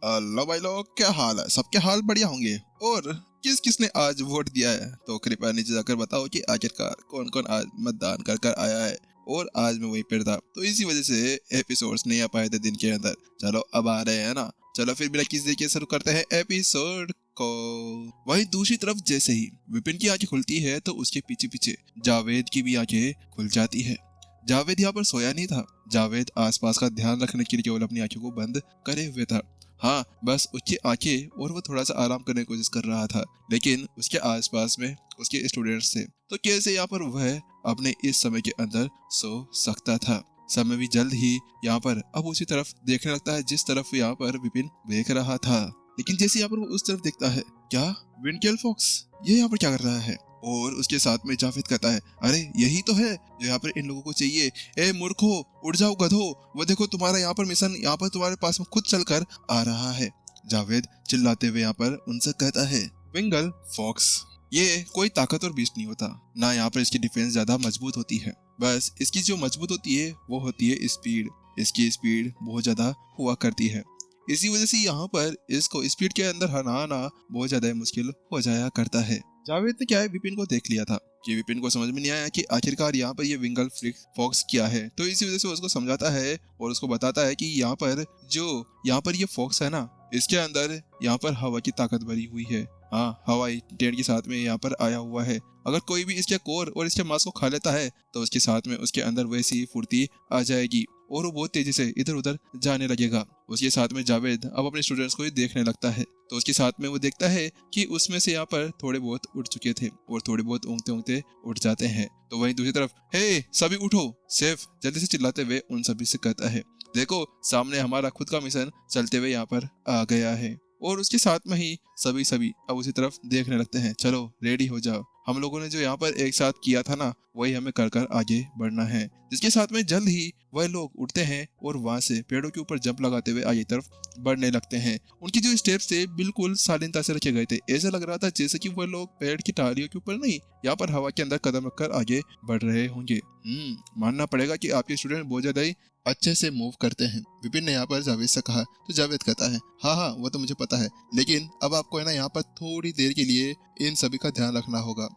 लो भाई लोग, क्या हाल है? सबके हाल बढ़िया होंगे। और किस किसने आज वोट दिया है तो कृपया नीचे जाकर बताओ कि आखिरकार कौन कौन आज मतदान कर कर आया है। और आज मैं वहीं पर था तो इसी वजह से एपिसोड्स नहीं आ पाए थे दिन के अंदर। चलो अब आ रहे हैं ना। चलो फिर बिना किसी देखे शुरू करते हैं एपिसोड को। वहीं दूसरी तरफ जैसे ही विपिन की आंखें खुलती है तो उसके पीछे पीछे जावेद की भी आंखें खुल जाती है। जावेद यहाँ पर सोया नहीं था। जावेद आसपास का ध्यान रखने के लिए केवल अपनी आंखों को बंद करे हुए था। हाँ, बस उसकी आंखें और वो थोड़ा सा आराम करने की कोशिश कर रहा था। लेकिन उसके आसपास में उसके स्टूडेंट्स थे तो कैसे यहाँ पर वह अपने इस समय के अंदर सो सकता था। समय भी जल्द ही यहाँ पर अब उसी तरफ देखने लगता है जिस तरफ यहाँ पर विपिन देख रहा था। लेकिन जैसे यहाँ पर वो उस तरफ देखता है, क्या विंडकेल फॉक्स ये यहाँ पर क्या कर रहा है? और उसके साथ में जावेद कहता है, अरे यही तो है जो यहाँ पर इन लोगों को चाहिए। ए मूर्खो, उड़ जाओ गधो, वो देखो तुम्हारा यहाँ पर मिशन यहाँ पर तुम्हारे पास में खुद चलकर आ रहा है। जावेद चिल्लाते हुए यहाँ पर उनसे कहता है, विंगल फॉक्स ये कोई ताकतवर बीस्ट नहीं होता ना। यहाँ पर इसकी डिफेंस ज्यादा मजबूत होती है। बस इसकी जो मजबूत होती है वो होती है स्पीड। इसकी स्पीड बहुत ज्यादा हुआ करती है। इसी वजह से यहाँ पर इसको स्पीड के अंदर हराना बहुत ज्यादा मुश्किल हो जाया करता है। जावेद ने क्या है विपिन को देख लिया था कि विपिन को समझ में नहीं आया कि आखिरकार यहाँ पर ये विंगल फॉक्स क्या है। तो इसी वजह से उसको समझाता है और उसको बताता है कि यहाँ पर ये फॉक्स है ना, इसके अंदर यहाँ पर हवा की ताकत भरी हुई है। हाँ, हवाई टेंट के साथ में यहाँ पर आया हुआ है। अगर कोई भी इसके कोर और इसके मांस को खा लेता है तो उसके साथ में उसके अंदर वैसी फुर्ती आ जाएगी और वो बहुत तेजी से इधर उधर जाने लगेगा। उसके साथ में जावेद अब अपने स्टूडेंट्स को ही देखने लगता है तो उसके साथ में वो देखता है कि उसमें से यहाँ पर थोड़े बहुत उठ चुके थे और थोड़े बहुत ऊँगते ऊँगते उठ जाते हैं। तो वहीं दूसरी तरफ, हे सभी उठो, सेफ जल्दी से चिल्लाते हुए उन सभी से कहता है, देखो सामने हमारा खुद का मिशन चलते हुए यहाँ पर आ गया है। और उसके साथ में ही सभी अब उसी तरफ देखने लगते हैं। चलो रेडी हो जाओ, हम लोगों ने जो यहाँ पर एक साथ किया था ना वही हमें कर कर आगे बढ़ना है। जिसके साथ में जल्द ही वह लोग उठते हैं और वहां से पेड़ों के ऊपर जंप लगाते हुए आगे तरफ बढ़ने लगते हैं। उनकी जो स्टेप्स थे बिल्कुल शालीनता से रखे गए थे। ऐसा लग रहा था जैसे कि वह लोग पेड़ की टहनियों के ऊपर नहीं, यहाँ पर हवा के अंदर कदम रखकर आगे बढ़ रहे होंगे। मानना पड़ेगा कि आपके स्टूडेंट बहुत ज्यादा ही अच्छे से मूव करते हैं। विपिन ने यहाँ पर जावेद से कहा तो जावेद कहता है, हाँ वो तो मुझे पता है, लेकिन अब आपको है ना यहाँ पर थोड़ी देर के लिए इन सभी का ध्यान रखना होगा।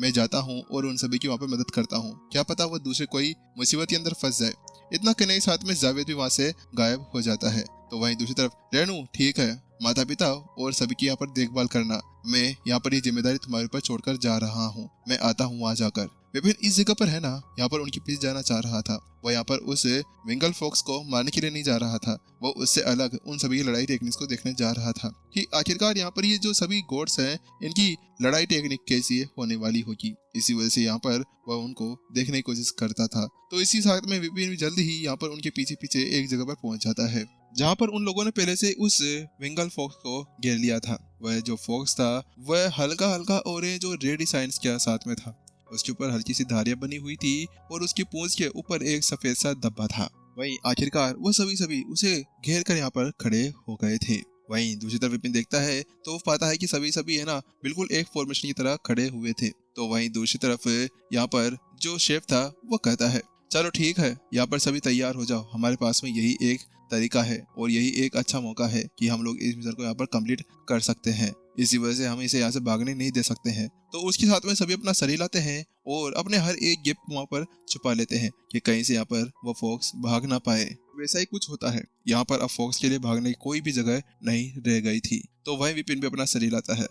मैं जाता हूँ और उन सभी की वहाँ पर मदद करता हूँ, क्या पता वो दूसरे कोई मुसीबत के अंदर फंस जाए। इतना कहने के साथ में जावेद भी वहाँ से गायब हो जाता है। तो वहीं दूसरी तरफ, रेनू ठीक है, माता पिता और सभी की यहाँ पर देखभाल करना, मैं यहाँ पर ये जिम्मेदारी तुम्हारे ऊपर छोड़कर जा रहा हूँ, मैं आता हूँ वहाँ जाकर। विपिन इस जगह पर है ना, यहाँ पर उनके पीछे जाना चाह रहा था। वो यहाँ पर उस विंगल फॉक्स को मारने के लिए नहीं जा रहा था, वो उससे अलग उन सभी की लड़ाई टेक्निक्स को देखने जा रहा था कि आखिरकार यहाँ पर ये जो सभी गॉड्स हैं इनकी लड़ाई टेक्निक कैसी होने वाली होगी। इसी वजह से यहाँ पर वह उनको देखने की कोशिश करता था। तो इसी साथ में विपिन भी जल्द ही यहाँ पर उनके पीछे पीछे एक जगह पर पहुंच जाता है जहाँ पर उन लोगों ने पहले से उस विंगल फॉक्स को घेर लिया था। वह जो फॉक्स था वह हल्का हल्का ऑरेंज और रेड साइंस के साथ में था। उसके ऊपर हल्की सी धारियां बनी हुई थी और उसकी पूंछ के ऊपर एक सफेद सा धब्बा था। वहीं आखिरकार वो सभी उसे घेर कर यहाँ पर खड़े हो गए थे। वहीं दूसरी तरफ विपिन देखता है तो वो पाता है कि सभी है ना बिल्कुल एक फॉर्मेशन की तरह खड़े हुए थे। तो वहीं दूसरी तरफ यहाँ पर जो शेफ था वो कहता है, चलो ठीक है, यहाँ पर सभी तैयार हो जाओ, हमारे पास में यही एक तरीका है और यही एक अच्छा मौका है कि हम लोग इस मिशन को यहाँ पर कंप्लीट कर सकते हैं। इसी वजह से हम इसे यहाँ से भागने नहीं दे सकते हैं। तो उसके साथ में सभी अपना सरी लाते हैं और अपने हर एक गिफ्ट वहाँ पर छुपा लेते हैं कि कहीं से यहाँ पर वो फॉक्स भाग ना पाए। वैसा ही कुछ होता है, यहाँ पर अब फॉक्स के लिए भागने की कोई भी जगह नहीं रह गई थी। तो वही विपिन भी अपना सरी लाता है।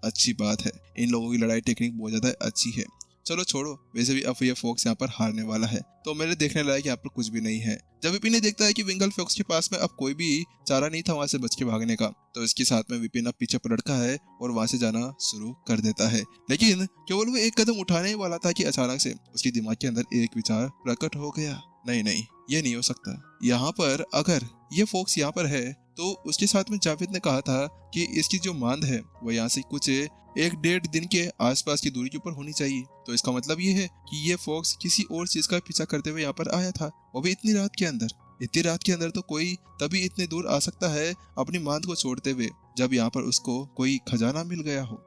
अच्छी बात है, इन लोगों की लड़ाई टेक्निक बहुत ज्यादा अच्छी है। चलो छोड़ो, वैसे भी अब ये फॉक्स यहाँ पर हारने वाला है तो मेरे देखने लायक यहाँ पर कुछ भी नहीं है। जब विपिन ने देखता है कि विंगल फॉक्स के पास में अब कोई भी चारा नहीं था वहां से बच के भागने का, तो इसके साथ में विपिन अब पीछे पलटता है और वहां से जाना शुरू कर देता है। लेकिन केवल वो एक कदम उठाने वाला था कि अचानक से उसके दिमाग के अंदर एक विचार प्रकट हो गया, नहीं ये नहीं हो सकता। यहाँ पर अगर ये फॉक्स यहाँ पर है तो उसके साथ में जावेद ने कहा था कि इसकी जो मांद है वो यहाँ से कुछ 1-1.5 दिन के आसपास की दूरी के ऊपर होनी चाहिए। तो इसका मतलब ये है कि ये फॉक्स किसी और चीज का पीछा करते हुए यहाँ पर आया था, वो भी इतनी रात के अंदर। इतनी रात के अंदर तो कोई तभी इतने दूर आ सकता है अपनी मांद को छोड़ते हुए जब यहाँ पर उसको कोई खजाना मिल गया हो।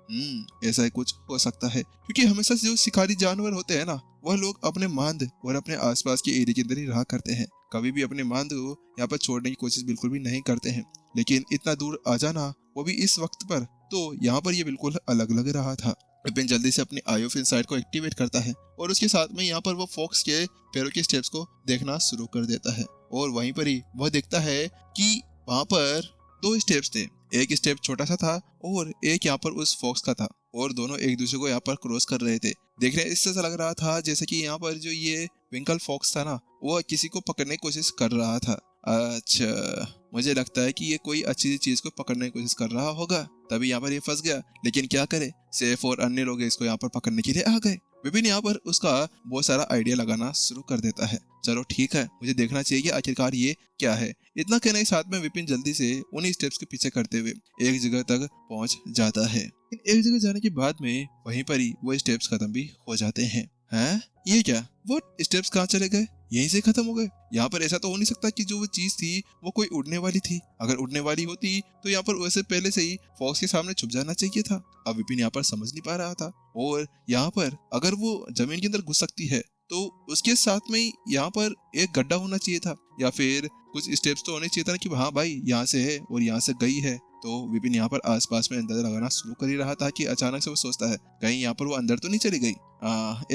ऐसा ही कुछ हो सकता है, क्योंकि हमेशा जो शिकारी जानवर होते हैं ना वह लोग अपने मांद और अपने आसपास के एरिया के अंदर ही रहा करते हैं, कभी भी अपने मांद को यहाँ पर छोड़ने की कोशिश बिल्कुल भी नहीं करते हैं। लेकिन इतना दूर आ जाना, वो भी इस वक्त पर, तो यहाँ पर ये बिल्कुल अलग लग रहा था। विपिन जल्दी से अपनी आई ऑफ इनसाइट को एक्टिवेट करता है और उसके साथ में यहाँ पर वो फॉक्स के पैरों के स्टेप्स को देखना शुरू कर देता है। और वहीं पर ही वह देखता है कि वहां पर दो स्टेप्स थे, एक स्टेप छोटा सा था और एक यहाँ पर उस फॉक्स का था, और दोनों एक दूसरे को यहाँ पर क्रॉस कर रहे थे। देखने इससे ऐसा लग रहा था जैसे कि यहाँ पर जो ये विंकल फॉक्स था ना, वो किसी को पकड़ने की कोशिश कर रहा था। अच्छा, मुझे लगता है कि ये कोई अच्छी चीज को पकड़ने की कोशिश कर रहा होगा, तभी यहाँ पर ये फंस गया। लेकिन क्या करे, सेफ और अन्य लोग इसको यहाँ पर पकड़ने के लिए आ गए। विपिन यहाँ पर उसका बहुत सारा आइडिया लगाना शुरू कर देता है। चलो ठीक है, मुझे देखना चाहिए कि आखिरकार ये क्या है। इतना कहने के साथ में विपिन जल्दी से उन्हीं स्टेप्स के पीछे करते हुए एक जगह तक पहुंच जाता है। एक जगह जाने के बाद में वहीं पर ही वो स्टेप्स खत्म भी हो जाते हैं। हैं? ये क्या? वो स्टेप्स कहाँ चले गए? यहीं से खत्म हो गए? यहाँ पर ऐसा तो हो नहीं सकता कि जो वो चीज थी वो कोई उड़ने वाली थी। अगर उड़ने वाली होती तो यहाँ पर वैसे पहले से ही फॉक्स के सामने छुप जाना चाहिए था। अब विपिन यहाँ पर समझ नहीं पा रहा था। और यहाँ पर अगर वो जमीन के अंदर घुस सकती है तो उसके साथ में ही यहाँ पर एक गड्ढा होना चाहिए था, या फिर कुछ स्टेप्स तो होने चाहिए था ना कि हाँ भाई यहाँ से है और यहाँ से गई है। तो विपिन यहाँ पर आसपास में अंदाजा लगाना शुरू कर ही रहा था कि अचानक से वो सोचता है कहीं यहाँ पर वो अंदर तो नहीं चली गई।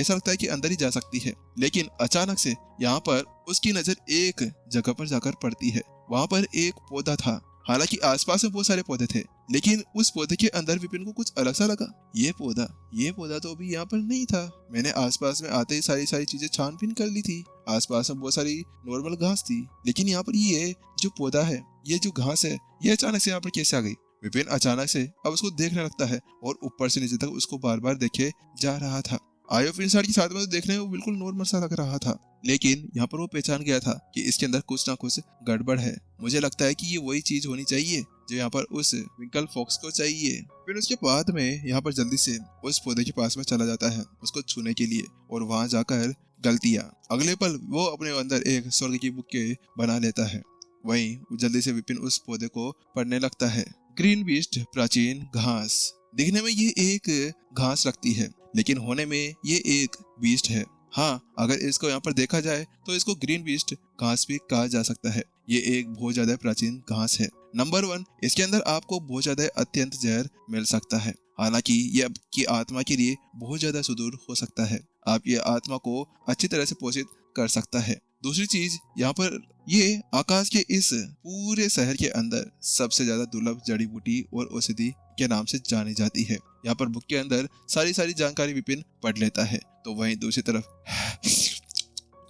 ऐसा लगता है कि अंदर ही जा सकती है। लेकिन अचानक से यहाँ पर उसकी नजर एक जगह पर जाकर पड़ती है। वहां पर एक पौधा था। हालांकि आसपास में बहुत सारे पौधे थे, लेकिन उस पौधे के अंदर विपिन को कुछ अलग सा लगा। ये पौधा तो अभी यहाँ पर नहीं था। मैंने आसपास में आते ही सारी चीजें छानबीन कर ली थी। आसपास में बहुत सारी नॉर्मल घास थी, लेकिन यहाँ पर ये जो पौधा है, ये जो घास है, ये अचानक से यहाँ पर कैसे आ गई? विपिन अचानक से अब उसको देखने लगता है और ऊपर से नीचे तक उसको बार बार देखे जा रहा था। आई ऑफ इनसाइट के साथ में तो देखने में बिल्कुल नॉर्मल सा लग रहा था, लेकिन यहाँ पर वो पहचान गया था कि इसके अंदर कुछ ना कुछ गड़बड़ है। मुझे लगता है कि ये वही चीज होनी चाहिए जो यहाँ पर उस विंकल फॉक्स को चाहिए। फिर उसके बाद में यहाँ पर जल्दी से उस पौधे के पास में चला जाता है उसको छूने के लिए, और वहां जाकर गलतियां, अगले पल वो अपने अंदर एक स्वर्ग की बुक के बना लेता है। वहीं जल्दी से विपिन उस पौधे को पढ़ने लगता है। ग्रीन बीस्ट, प्राचीन घास। दिखने में ये एक घास लगती है, लेकिन होने में ये एक बीस्ट है। हाँ, अगर इसको यहाँ पर देखा जाए तो इसको ग्रीन बीस्ट घास भी कहा जा सकता है। ये एक बहुत ज्यादा प्राचीन घास है। नंबर 1, इसके अंदर आपको बहुत ज्यादा अत्यंत जहर मिल सकता है। हालांकि ये आपकी आत्मा के लिए बहुत ज्यादा सुदूर हो सकता है। आप ये आत्मा को अच्छी तरह से पोषित कर सकता है। दूसरी चीज, यहाँ पर ये आकाश के इस पूरे शहर के अंदर सबसे ज्यादा दुर्लभ जड़ी बूटी और औषधि के नाम से जानी जाती है। यहाँ पर बुक के अंदर सारी जानकारी विपिन पढ़ लेता है। तो वहीं दूसरी तरफ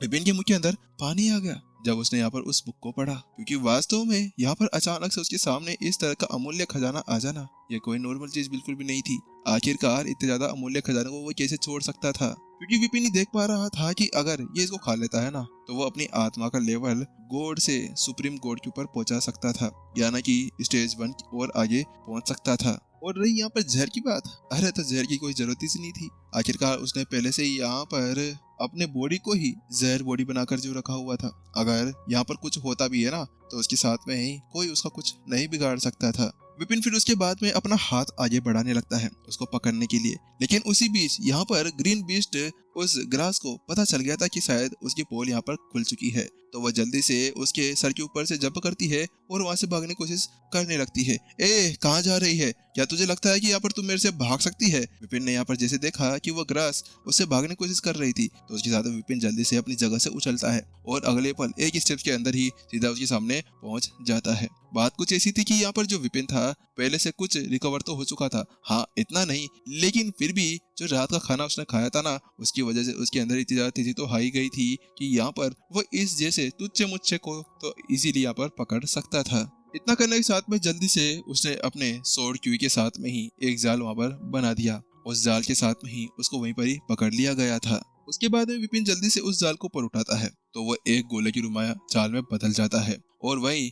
विपिन के मुंह के अंदर पानी आ गया जब उसने यहाँ पर उस बुक को पढ़ा, क्योंकि वास्तव में यहाँ पर अचानक से उसके सामने इस तरह का अमूल्य खजाना आ जाना, ये कोई नॉर्मल चीज बिल्कुल भी नहीं थी। आखिरकार इतने ज्यादा अमूल्य खजाने को वो कैसे छोड़ सकता था? क्योंकि विपिन ही देख पा रहा था कि अगर ये इसको खा लेता है ना, तो वो अपनी आत्मा का लेवल गॉड से सुप्रीम गॉड के ऊपर पहुंचा सकता था, यानी कि स्टेज 1 और आगे पहुंच सकता था। और रही यहाँ पर जहर की बात, अरे तो जहर की कोई जरूरत ही नहीं थी। आखिरकार उसने पहले से ही यहाँ पर अपने बॉडी को ही जहर बॉडी बनाकर जो रखा हुआ था। अगर यहाँ पर कुछ होता भी है ना, तो उसके साथ में ही कोई उसका कुछ नहीं बिगाड़ सकता था। विपिन फिर उसके बाद में अपना हाथ आगे बढ़ाने लगता है उसको पकड़ने के लिए, लेकिन उसी बीच यहाँ पर ग्रीन बीस्ट उस ग्रास को पता चल गया था कि शायद उसकी पोल यहाँ पर खुल चुकी है। तो वह जल्दी से उसके सर के ऊपर से जंप करती है और वहां से भागने की कोशिश करने लगती है। ए, कहाँ जा रही है? क्या तुझे लगता है कि यहाँ पर तुम मेरे से भाग सकती है? विपिन ने यहाँ पर जैसे देखा कि वह ग्रास उससे भागने की कोशिश कर रही थी, तो उसके साथ विपिन जल्दी से अपनी जगह से उछलता है और अगले पल एक स्टेप के अंदर ही सीधा उसके सामने पहुंच जाता है। बात कुछ ऐसी थी कि यहाँ पर जो विपिन था पहले से कुछ रिकवर तो हो चुका था, हाँ इतना नहीं, लेकिन फिर भी जो रात का खाना उसने खाया था ना, उसकी वजह से उसके अंदर इतनी ज्यादा तेजी तो हाई गई थी कि यहाँ पर वो इस जैसे तुच्छे मुच्छे को तो इजीली यहाँ पर पकड़ सकता था। इतना करने के साथ में जल्दी से उसने अपने स्वॉर्ड क्यू के साथ में ही एक जाल वहां पर बना दिया। उस जाल के साथ में ही उसको वहीं पर ही पकड़ लिया गया था। उसके बाद में विपिन जल्दी से उस जाल को पर उठाता है तो वह एक गोले की रुमाया जाल में बदल जाता है। और वही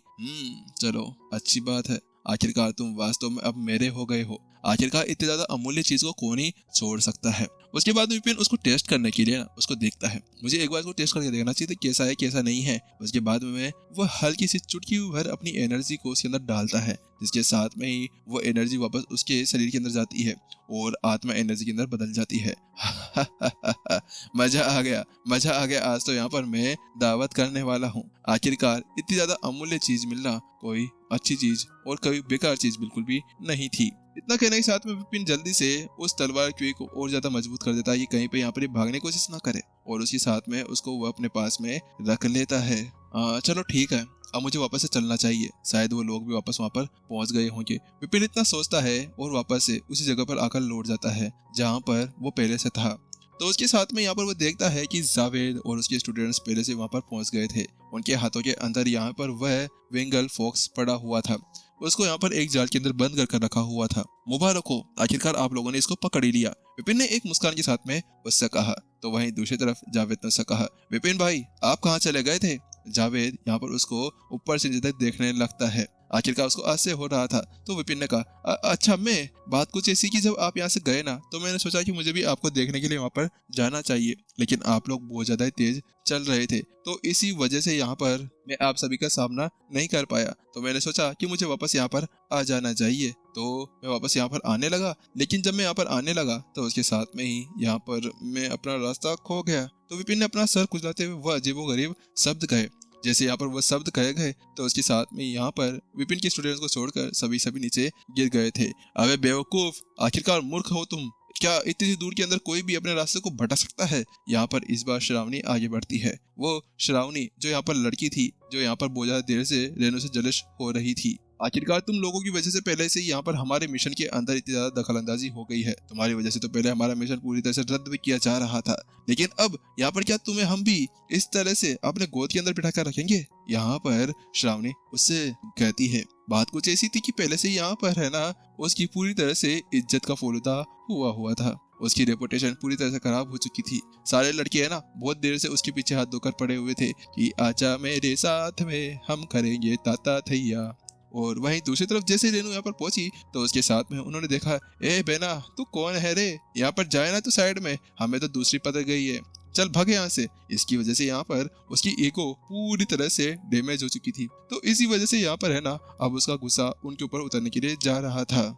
चलो अच्छी बात है, आखिरकार तुम वास्तव में अब मेरे हो गए हो। आखिरकार इतनी ज्यादा अमूल्य चीज को कौन ही छोड़ सकता है। उसके बाद विपिन उसको टेस्ट करने के लिए उसको देखता है। मुझे एक बार उसको टेस्ट करके देखना चाहिए कैसा है कैसा नहीं है। उसके बाद में वो हल्की सी चुटकी भर अपनी एनर्जी को उसके अंदर डालता है, जिसके साथ में ही वो एनर्जी वापस उसके शरीर के अंदर जाती है और आत्मा एनर्जी के अंदर बदल जाती है। मजा आ गया। आज तो यहाँ पर मैं दावत करने वाला हूँ। आखिरकार इतनी ज्यादा अमूल्य चीज मिलना कोई अच्छी चीज और कभी बेकार चीज बिल्कुल भी नहीं थी। इतना कहने के साथ में विपिन जल्दी से उस तलवार को और ज्यादा मजबूत कर देता है कि कहीं पे यहाँ पर भागने की कोशिश ना करे, और उसके साथ में उसको वो अपने पास में रख लेता है। चलो ठीक है, अब मुझे वापस से चलना चाहिए, शायद वो लोग भी वापस वहाँ पर पहुंच गए होंगे। विपिन इतना सोचता है और वापस से उसी जगह पर आकर लौट जाता है जहाँ पर वो पहले से था। तो उसके साथ में यहाँ पर वो देखता है कि जावेद और उसके स्टूडेंट्स पहले से वहाँ पर पहुंच गए थे। उनके हाथों के अंदर यहाँ पर वह वेंगल फॉक्स पड़ा हुआ था, उसको यहाँ पर एक जाल के अंदर बंद कर रखा हुआ था। मुबारक हो, आखिरकार आप लोगों ने इसको पकड़ ही लिया, विपिन ने एक मुस्कान के साथ में उससे कहा। तो वहीं दूसरी तरफ जावेद ने उससे कहा, विपिन भाई आप कहाँ चले गए थे? जावेद यहाँ पर उसको ऊपर से नीचे तक देखने लगता है, आखिरकार उसको आज से हो रहा था। तो विपिन ने कहा, अच्छा मैं बात कुछ ऐसी कि जब आप यहाँ से गए ना तो मैंने सोचा कि मुझे भी आपको देखने के लिए वहाँ पर जाना चाहिए, लेकिन आप लोग बहुत ज्यादा तेज चल रहे थे, तो इसी वजह से यहाँ पर मैं आप सभी का सामना नहीं कर पाया। तो मैंने सोचा कि मुझे वापस यहाँ पर आ जाना चाहिए, तो मैं वापस यहाँ पर आने लगा। लेकिन जब मैं यहाँ पर आने लगा तो उसके साथ में ही यहाँ पर मैं अपना रास्ता खो गया। तो विपिन ने अपना सर खुजलाते हुए वह अजीबोगरीब शब्द कहे। जैसे यहाँ पर वह शब्द कहे गए तो उसके साथ में यहाँ पर विपिन के स्टूडेंट्स को छोड़कर सभी नीचे गिर गए थे। अबे बेवकूफ, आखिरकार मूर्ख हो तुम, क्या इतनी सी दूर के अंदर कोई भी अपने रास्ते को भटक सकता है? यहाँ पर इस बार श्रावणी आगे बढ़ती है। वो श्रावणी जो यहाँ पर लड़की थी, जो यहाँ पर बहुत ज्यादा देर से रेनू से जलिश हो रही थी। आखिरकार तुम लोगों की वजह से पहले से यहाँ पर हमारे मिशन के अंदर इतनी ज्यादा दखलंदाजी हो गई है। तुम्हारी वजह से तो पहले हमारा मिशन पूरी तरह से रद्द भी किया जा रहा था, लेकिन अब यहाँ पर क्या तुम्हें हम भी इस तरह से अपने गोद के अंदर बिठा कर रखेंगे? यहाँ पर श्रावणी उससे कहती है। बात कुछ ऐसी थी कि पहले से यहाँ पर है ना उसकी पूरी तरह से इज्जत का फलूदा हुआ था, उसकी रेपुटेशन पूरी तरह से खराब हो चुकी थी। सारे लड़के है ना बहुत देर से उसके पीछे हाथ धोकर पड़े हुए थे कि आजा मेरे साथ में हम करेंगे ताता थैया। और वहीं दूसरी तरफ जैसे रेनू यहाँ पर पहुंची तो उसके साथ में उन्होंने देखा, ए बेना तू कौन है रे, यहाँ पर जाए ना तू साइड में, हमें तो दूसरी पता गई है, चल भाग यहाँ से। इसकी वजह से यहाँ पर उसकी ईगो पूरी तरह से डैमेज हो चुकी थी, तो इसी वजह से यहाँ पर है ना अब उसका गुस्सा उनके ऊपर उतरने के लिए जा रहा था।